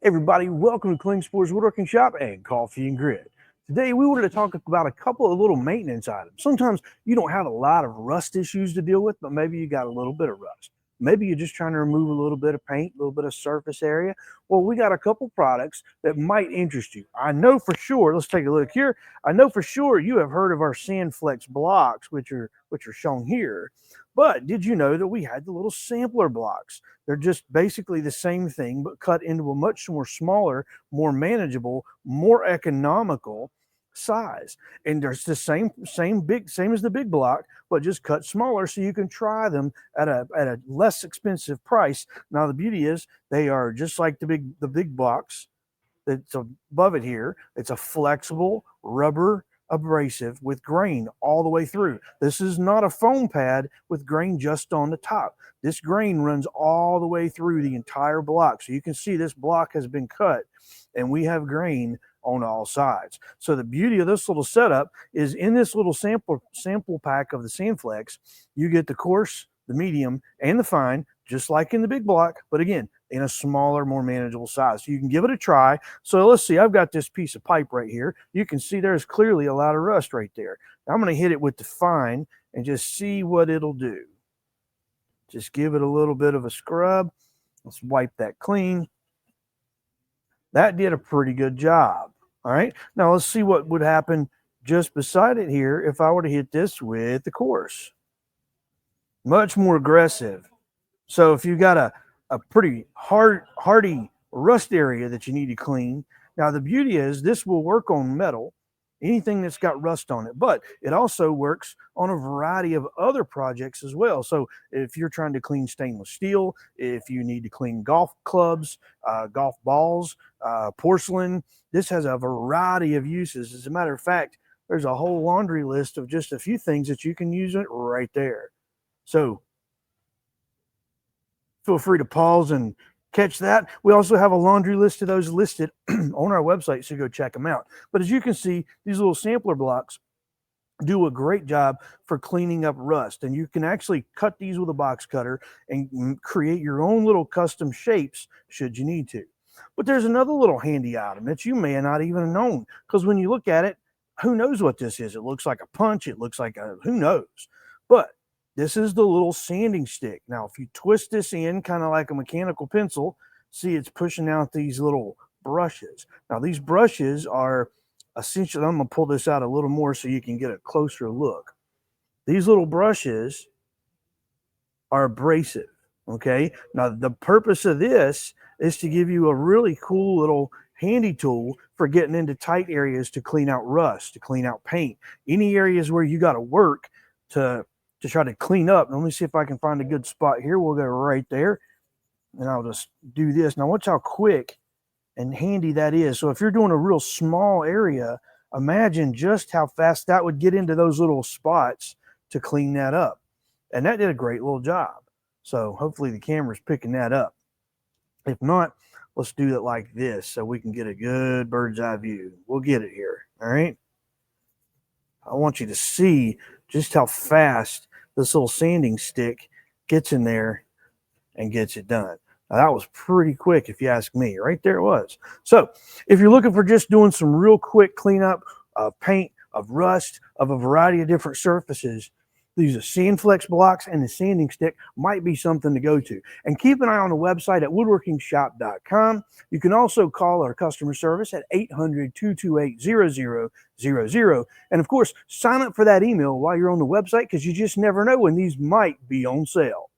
Everybody, welcome to Klingspor's Woodworking Shop and Coffee and Grit. Today we wanted to talk about a couple of little maintenance items. Sometimes you don't have a lot of rust issues to deal with, but maybe you got a little bit of rust. Maybe you're just trying to remove a little bit of paint, a little bit of surface area. Well, we got a couple products that might interest you. I know for sure, let's take a look here. I know for sure you have heard of our Sandflex Blocks, which are shown here. But did you know that we had the little sampler blocks? They're just basically the same thing, but cut into a much more smaller, more manageable, more economical size. And there's the same as the big block, but just cut smaller so you can try them at a less expensive price. Now the beauty is they are just like the big blocks that's above it here. It's a flexible rubber abrasive with grain all the way through. This is not a foam pad with grain just on the top. This grain runs all the way through the entire block. So you can see this block has been cut and we have grain on all sides. So the beauty of this little setup is in this little sample pack of the Sandflex, you get the coarse, the medium, and the fine, just like in the big block, but again, in a smaller, more manageable size. So you can give it a try. So let's see, I've got this piece of pipe right here. You can see there's clearly a lot of rust right there. Now I'm going to hit it with the fine and just see what it'll do. Just give it a little bit of a scrub. Let's wipe that clean. That did a pretty good job. All right, now let's see what would happen just beside it here if I were to hit this with the coarse. Much more aggressive. So if you've got a pretty hardy rust area that you need to clean, now the beauty is this will work on metal, anything that's got rust on it, but it also works on a variety of other projects as well. So if you're trying to clean stainless steel, if you need to clean golf clubs, golf balls, porcelain, this has a variety of uses. As a matter of fact, there's a whole laundry list of just a few things that you can use it right there. So feel free to pause and catch that. We also have a laundry list of those listed on our website, so go check them out. But as you can see, these little sampler blocks do a great job for cleaning up rust. And you can actually cut these with a box cutter and create your own little custom shapes should you need to. But there's another little handy item that you may not even have known, because when you look at it, who knows what this is? It looks like a punch. It looks like a, who knows? But this is the little sanding stick. Now, if you twist this in kind of like a mechanical pencil, see it's pushing out these little brushes. Now, these brushes are essentially, I'm going to pull this out a little more so you can get a closer look. These little brushes are abrasive, okay? Now, the purpose of this is to give you a really cool little handy tool for getting into tight areas to clean out rust, to clean out paint. Any areas where you got to work to try to clean up. Let me see if I can find a good spot here. We'll go right there and I'll just do this. Now watch how quick and handy that is. So if you're doing a real small area, imagine just how fast that would get into those little spots to clean that up. And that did a great little job. So hopefully the camera's picking that up. If not, let's do it like this so we can get a good bird's eye view. We'll get it here. All right. I want you to see just how fast this little sanding stick gets in there and gets it done. Now, that was pretty quick if you ask me. Right there it was. So if you're looking for just doing some real quick cleanup of paint, of rust, of a variety of different surfaces, these Sandflex blocks and the sanding stick might be something to go to. And keep an eye on the website at woodworkingshop.com. You can also call our customer service at 800-228-0000. And of course, sign up for that email while you're on the website, because you just never know when these might be on sale.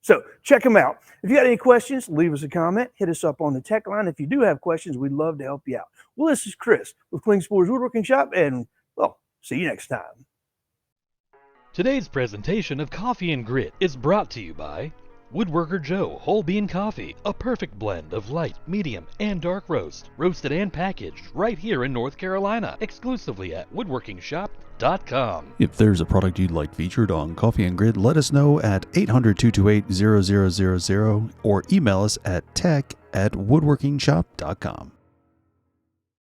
So check them out. If you got any questions, leave us a comment. Hit us up on the tech line. If you do have questions, we'd love to help you out. Well, this is Chris with Klingspor's Woodworking Shop, and well, see you next time. Today's presentation of Coffee and Grit is brought to you by Woodworker Joe Whole Bean Coffee, a perfect blend of light, medium, and dark roast, roasted and packaged right here in North Carolina, exclusively at woodworkingshop.com. If there's a product you'd like featured on Coffee and Grit, let us know at 800-228-0000 or email us at tech@woodworkingshop.com.